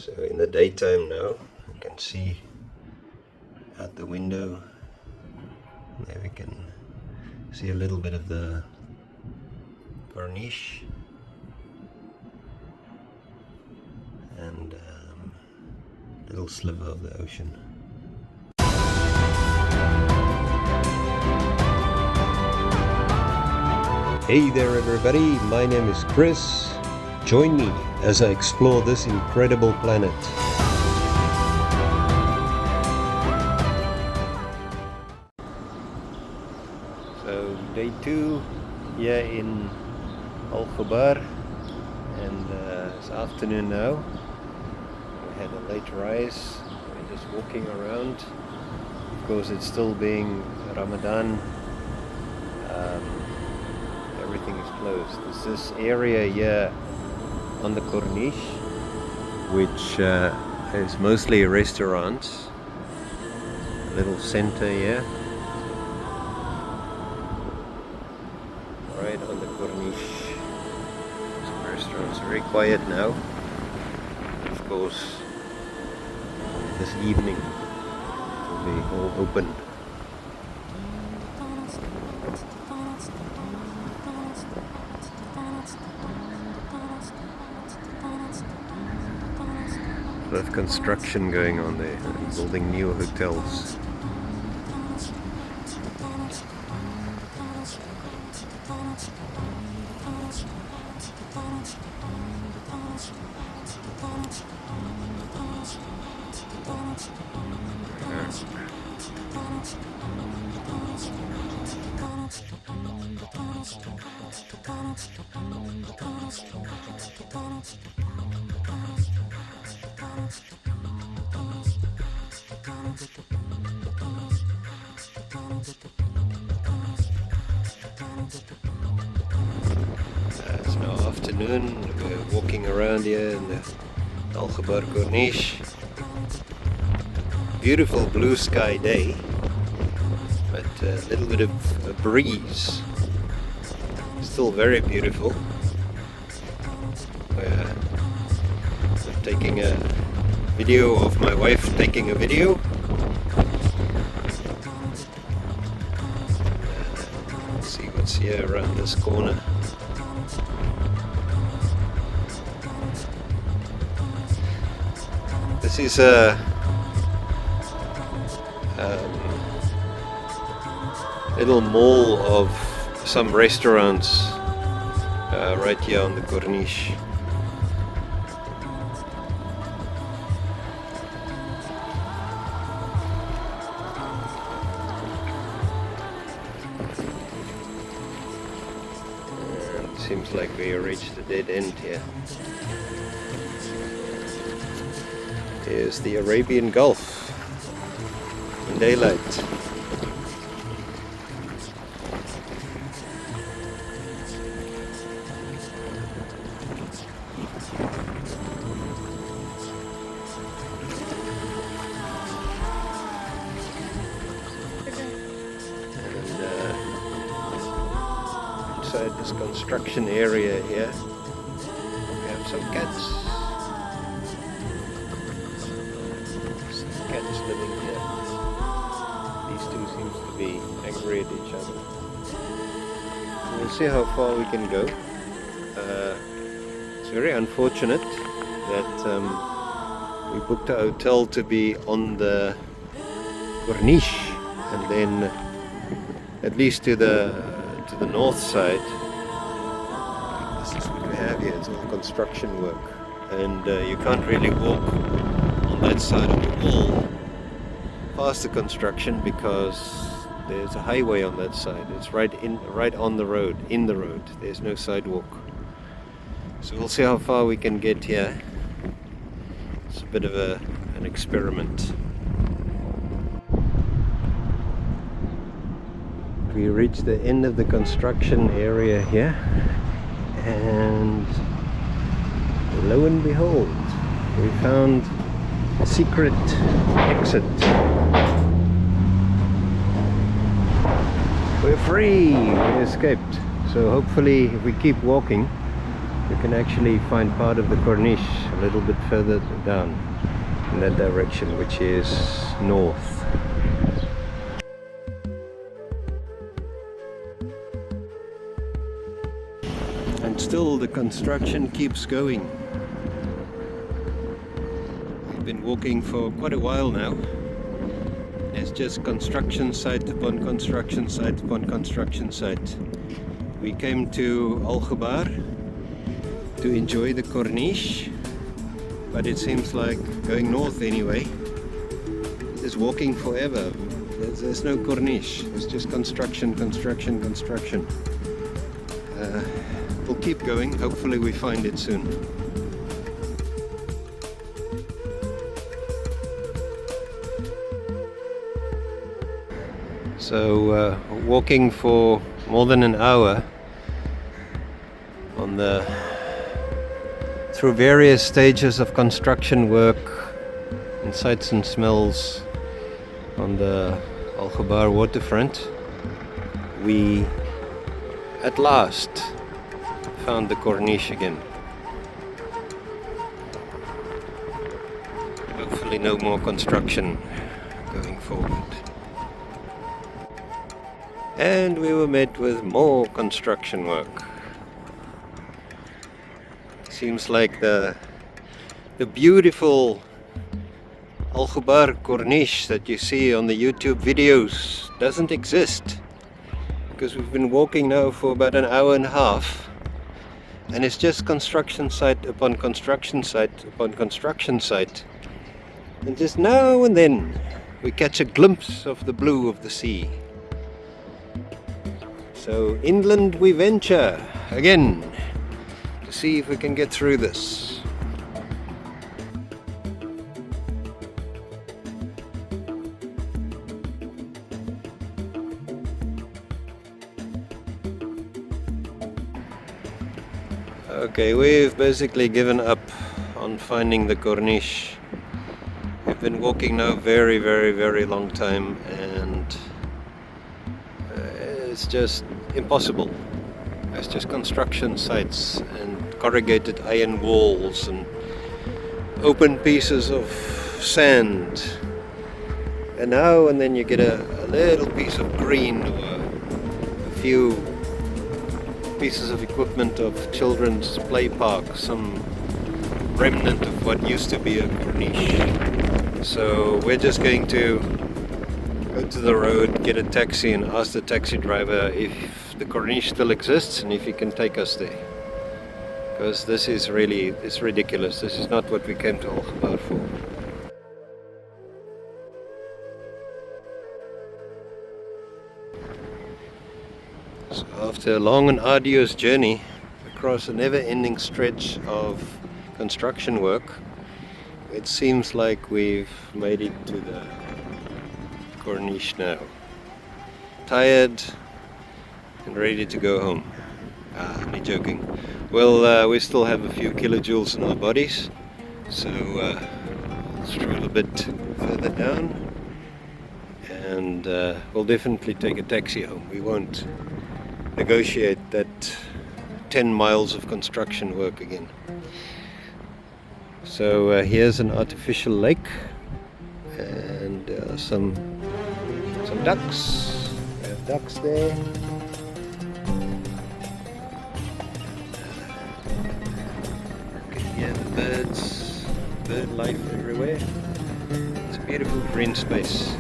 So in the daytime now, you can see out the window, there we can see a little bit of the Corniche and a little sliver of the ocean. Hey there everybody, my name is Chris. Join me as I explore this incredible planet. So day 2 here in Khobar, and it's afternoon now. We had a late rise, we're just walking around. Of course it's still being Ramadan. Everything is closed. There's this area here on the Corniche which is mostly restaurants. A little center here right on the Corniche. Some restaurants, very quiet now. Of course this evening it will be all open. A lot of construction going on there, building new hotels. It's now afternoon. We're walking around here in the Khobar Corniche. Beautiful blue sky day, but a little bit of a breeze. Still very beautiful. We're taking a video of my wife taking a video. Let's see what's here around this corner. This is a little mall of some restaurants right here on the Corniche. Seems like we reached a dead end here. Here's the Arabian Gulf in daylight. Inside this construction area here, we have some cats. Some cats living here. These two seem to be angry at each other. We'll see how far we can go. It's very unfortunate that we booked a hotel to be on the Corniche, and then at least to the north side. This is what we have here. It's all construction work, and you can't really walk on that side of the wall past the construction because there's a highway on that side. It's right on the road, in the road. There's no sidewalk. So we'll see how far we can get here. It's a bit of an experiment. We reached the end of the construction area here, and lo and behold, we found a secret exit. We're free! We escaped. So hopefully if we keep walking You can actually find part of the Corniche a little bit further down in that direction, which is north. And still the construction keeps going. We've been walking for quite a while now. There's just construction site upon construction site upon construction site. We came to Khobar to enjoy the Corniche, but it seems like going north anyway. It's walking forever. There's no Corniche. It's just construction, construction, construction. We'll keep going. Hopefully we find it soon. So walking for more than an hour on through various stages of construction work and sights and smells on the Khobar waterfront, we at last found the Corniche again. Hopefully no more construction going forward. And we were met with more construction work. Seems like the beautiful Khobar Corniche that you see on the YouTube videos doesn't exist, because we've been walking now for about an hour and a half, and it's just construction site upon construction site upon construction site, and just now and then we catch a glimpse of the blue of the sea. So inland we venture again to see if we can get through this. Okay, we've basically given up on finding the Corniche. We've been walking now very, very, very long time, and it's just impossible. It's just construction sites and corrugated iron walls and open pieces of sand, and now and then you get a little piece of green or a few pieces of equipment of children's play park, some remnant of what used to be a Corniche. So we're just going to go to the road, get a taxi, and ask the taxi driver if the Corniche still exists and if he can take us there. Because this is really, it's ridiculous. This is not what we came to Khobar for. So after a long and arduous journey across a never-ending stretch of construction work, it seems like we've made it to the Corniche now. Tired and ready to go home. Only joking. Well, we still have a few kilojoules in our bodies, so let's stroll a bit further down, and we'll definitely take a taxi home. We won't negotiate that 10 miles of construction work again. So here's an artificial lake, and some ducks. We have ducks there. Yeah, the birds, bird life everywhere. It's a beautiful green space.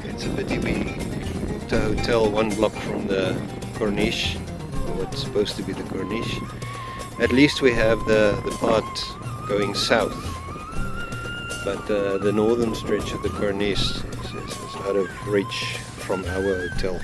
It's a pity we moved a hotel one block from the Corniche, or what's supposed to be the Corniche. At least we have the part going south, but the northern stretch of the Corniche is out of reach from our hotel.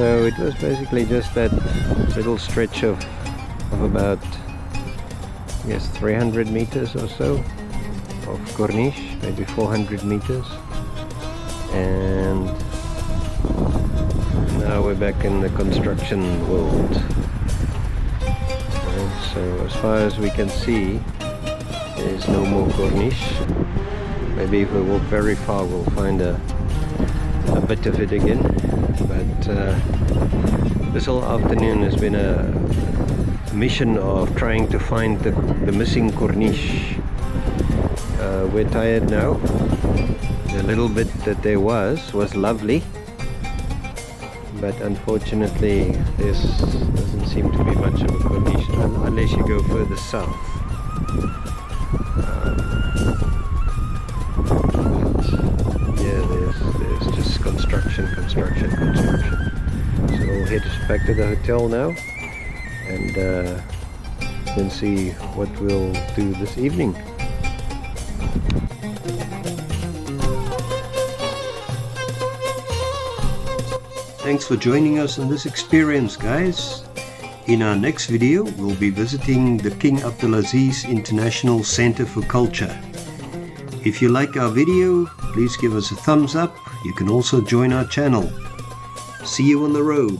So it was basically just that little stretch of about, I guess, 300 meters or so of Corniche, maybe 400 meters. And now we're back in the construction world. And so as far as we can see, there's no more Corniche. Maybe if we walk very far we'll find a bit of it again. But this whole afternoon has been a mission of trying to find the missing Corniche. We're tired now. The little bit that there was lovely, but unfortunately there doesn't seem to be much of a Corniche unless you go further south. Yeah, there's just construction. So we'll head back to the hotel now and then see what we'll do this evening. Thanks for joining us on this experience, guys. In our next video, we'll be visiting the King Abdulaziz International Center for Culture. If you like our video, please give us a thumbs up. You can also join our channel. See you on the road.